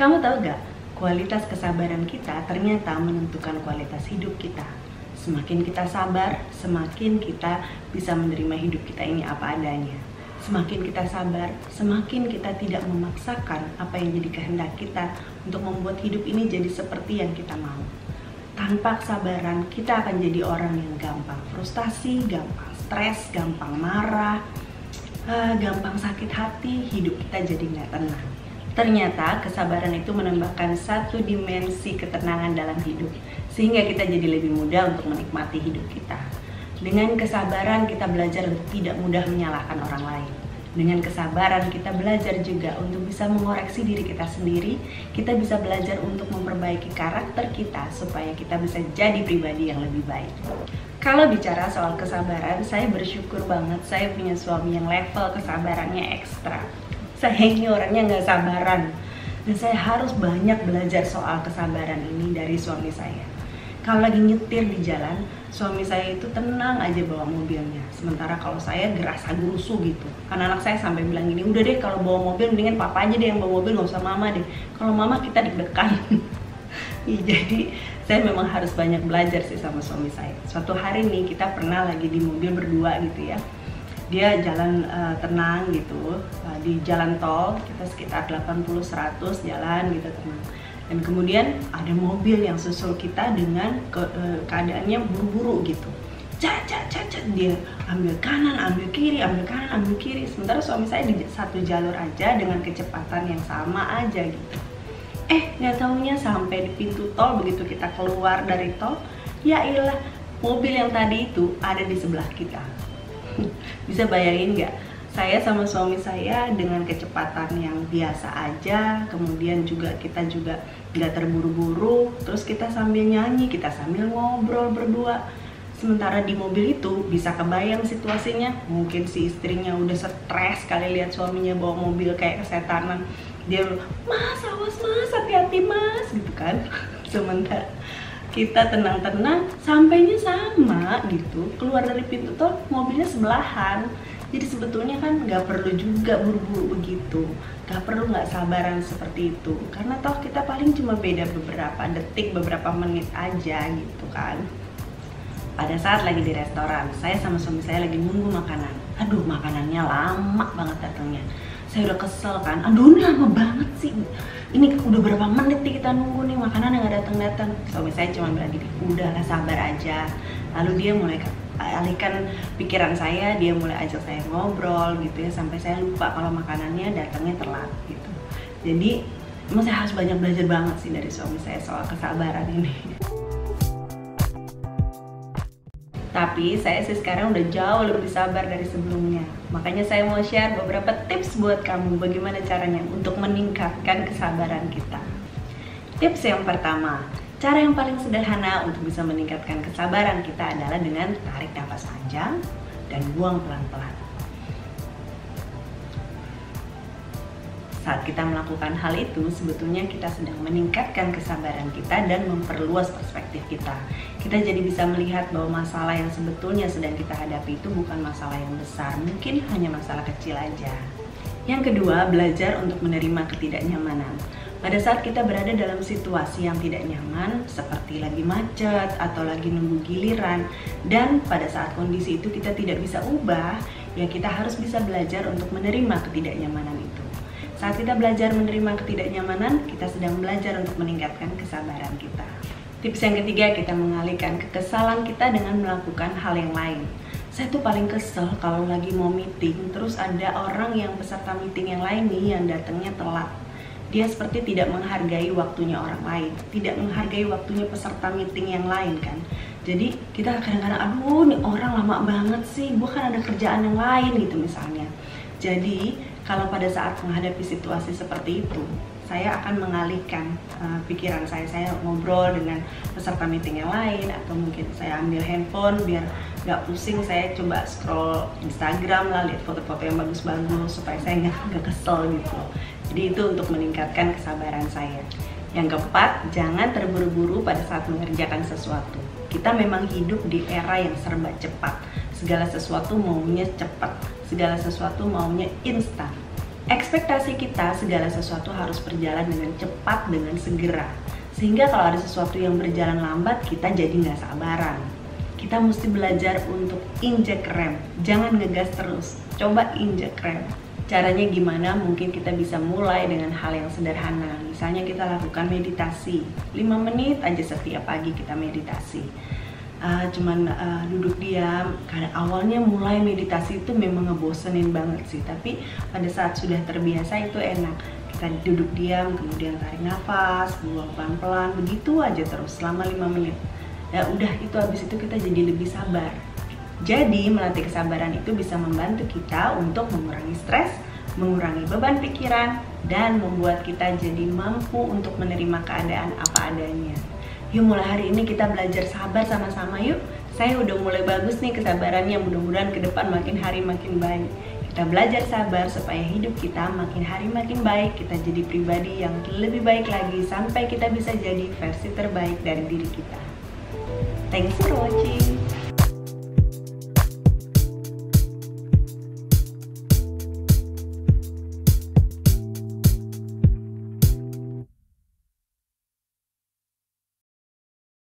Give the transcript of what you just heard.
Kamu tahu gak, kualitas kesabaran kita ternyata menentukan kualitas hidup kita. Semakin kita sabar, semakin kita bisa menerima hidup kita ini apa adanya. Semakin kita sabar, semakin kita tidak memaksakan apa yang jadi kehendak kita untuk membuat hidup ini jadi seperti yang kita mau. Tanpa kesabaran, kita akan jadi orang yang gampang frustasi, gampang stres, gampang marah, gampang sakit hati, hidup kita jadi nggak tenang. Ternyata kesabaran itu menambahkan satu dimensi ketenangan dalam hidup, sehingga kita jadi lebih mudah untuk menikmati hidup kita. Dengan kesabaran kita belajar untuk tidak mudah menyalahkan orang lain. Dengan kesabaran kita belajar juga untuk bisa mengoreksi diri kita sendiri. Kita bisa belajar untuk memperbaiki karakter kita supaya kita bisa jadi pribadi yang lebih baik. Kalau bicara soal kesabaran, saya bersyukur banget saya punya suami yang level kesabarannya ekstra. Saya ini orangnya nggak sabaran, dan saya harus banyak belajar soal kesabaran ini dari suami saya. Kalau lagi nyetir di jalan, suami saya itu tenang aja bawa mobilnya. Sementara kalau saya gerasa gerusu gitu. Karena anak saya sampai bilang gini, udah deh kalau bawa mobil mendingan papa aja deh yang bawa mobil, nggak usah mama deh. Kalau mama kita deg-degan. Jadi saya memang harus banyak belajar sih sama suami saya. Suatu hari nih kita pernah lagi di mobil berdua gitu ya. Dia jalan tenang gitu, di jalan tol kita sekitar 80-100 jalan gitu tenang. Dan kemudian ada mobil yang susul kita dengan keadaannya buru-buru gitu. Cat, dia ambil kanan, ambil kiri, ambil kanan, ambil kiri. Sementara suami saya di satu jalur aja dengan kecepatan yang sama aja gitu. Nggak taunya sampai di pintu tol, begitu kita keluar dari tol, ya iyalah mobil yang tadi itu ada di sebelah kita. Bisa bayangin nggak? Saya sama suami saya dengan kecepatan yang biasa aja, kemudian kita juga nggak terburu-buru, terus kita sambil nyanyi, kita sambil ngobrol berdua. Sementara di mobil itu bisa kebayang situasinya, mungkin si istrinya udah stres kali lihat suaminya bawa mobil kayak kesetanan. Dia bilang, mas awas mas, hati-hati mas, gitu kan. Sementara kita tenang-tenang, sampainya sama gitu, keluar dari pintu tol mobilnya sebelahan. Jadi sebetulnya kan nggak perlu juga buru-buru begitu, nggak perlu nggak sabaran seperti itu, karena toh kita paling cuma beda beberapa detik, beberapa menit aja gitu kan. Pada saat lagi di restoran, saya sama suami saya lagi nunggu makanan. Aduh, makanannya lama banget datangnya. Saya udah kesel kan, aduh ini lama banget sih. Ini udah berapa menit nih kita nunggu nih, makanan yang gak datang-datang. Suami saya cuma bilang gini, udahlah sabar aja. Lalu dia mulai alihkan pikiran saya, dia mulai ajak saya ngobrol gitu ya, sampai saya lupa kalau makanannya datangnya telat gitu. Jadi emang saya harus banyak belajar banget sih dari suami saya soal kesabaran ini. Tapi saya sih sekarang udah jauh lebih sabar dari sebelumnya. Makanya saya mau share beberapa tips buat kamu bagaimana caranya untuk meningkatkan kesabaran kita. Tips yang pertama, cara yang paling sederhana untuk bisa meningkatkan kesabaran kita adalah dengan tarik nafas panjang dan buang pelan-pelan. Saat kita melakukan hal itu, sebetulnya kita sedang meningkatkan kesabaran kita dan memperluas perspektif kita. Kita jadi bisa melihat bahwa masalah yang sebetulnya sedang kita hadapi itu bukan masalah yang besar, mungkin hanya masalah kecil aja. Yang kedua, belajar untuk menerima ketidaknyamanan. Pada saat kita berada dalam situasi yang tidak nyaman, seperti lagi macet atau lagi nunggu giliran, dan pada saat kondisi itu kita tidak bisa ubah, ya kita harus bisa belajar untuk menerima ketidaknyamanan itu. Saat kita belajar menerima ketidaknyamanan, kita sedang belajar untuk meningkatkan kesabaran kita. Tips yang ketiga, kita mengalihkan kekesalan kita dengan melakukan hal yang lain. Saya tuh paling kesel kalau lagi mau meeting, terus ada orang yang peserta meeting yang lain nih yang datangnya telat. Dia seperti tidak menghargai waktunya orang lain, tidak menghargai waktunya peserta meeting yang lain kan. Jadi kita kadang-kadang, aduh nih orang lama banget sih, gue kan ada kerjaan yang lain gitu misalnya. Jadi kalau pada saat menghadapi situasi seperti itu, saya akan mengalihkan pikiran saya ngobrol dengan peserta meeting yang lain, atau mungkin saya ambil handphone biar nggak pusing, saya coba scroll Instagram lah, lihat foto-foto yang bagus-bagus supaya saya nggak kesel gitu. Jadi itu untuk meningkatkan kesabaran saya. Yang keempat, jangan terburu-buru pada saat mengerjakan sesuatu. Kita memang hidup di era yang serba cepat. Segala sesuatu maunya cepat, segala sesuatu maunya instan. Ekspektasi kita segala sesuatu harus berjalan dengan cepat, dengan segera. Sehingga kalau ada sesuatu yang berjalan lambat, kita jadi nggak sabaran. Kita mesti belajar untuk injek rem, jangan ngegas terus, coba injek rem. Caranya gimana? Mungkin kita bisa mulai dengan hal yang sederhana. Misalnya kita lakukan meditasi, 5 menit aja setiap pagi kita meditasi. Duduk diam. Karena awalnya mulai meditasi itu memang ngebosenin banget sih, tapi pada saat sudah terbiasa itu enak. Kita duduk diam, kemudian tarik nafas, buang pelan-pelan, begitu aja terus selama 5 menit. Ya udah, itu habis itu kita jadi lebih sabar. Jadi melatih kesabaran itu bisa membantu kita untuk mengurangi stres, mengurangi beban pikiran, dan membuat kita jadi mampu untuk menerima keadaan apa adanya. Yuk, mulai hari ini kita belajar sabar sama-sama yuk. Saya udah mulai bagus nih kesabarannya, mudah-mudahan ke depan makin hari makin baik. Kita belajar sabar supaya hidup kita makin hari makin baik. Kita jadi pribadi yang lebih baik lagi sampai kita bisa jadi versi terbaik dari diri kita. Thanks for watching.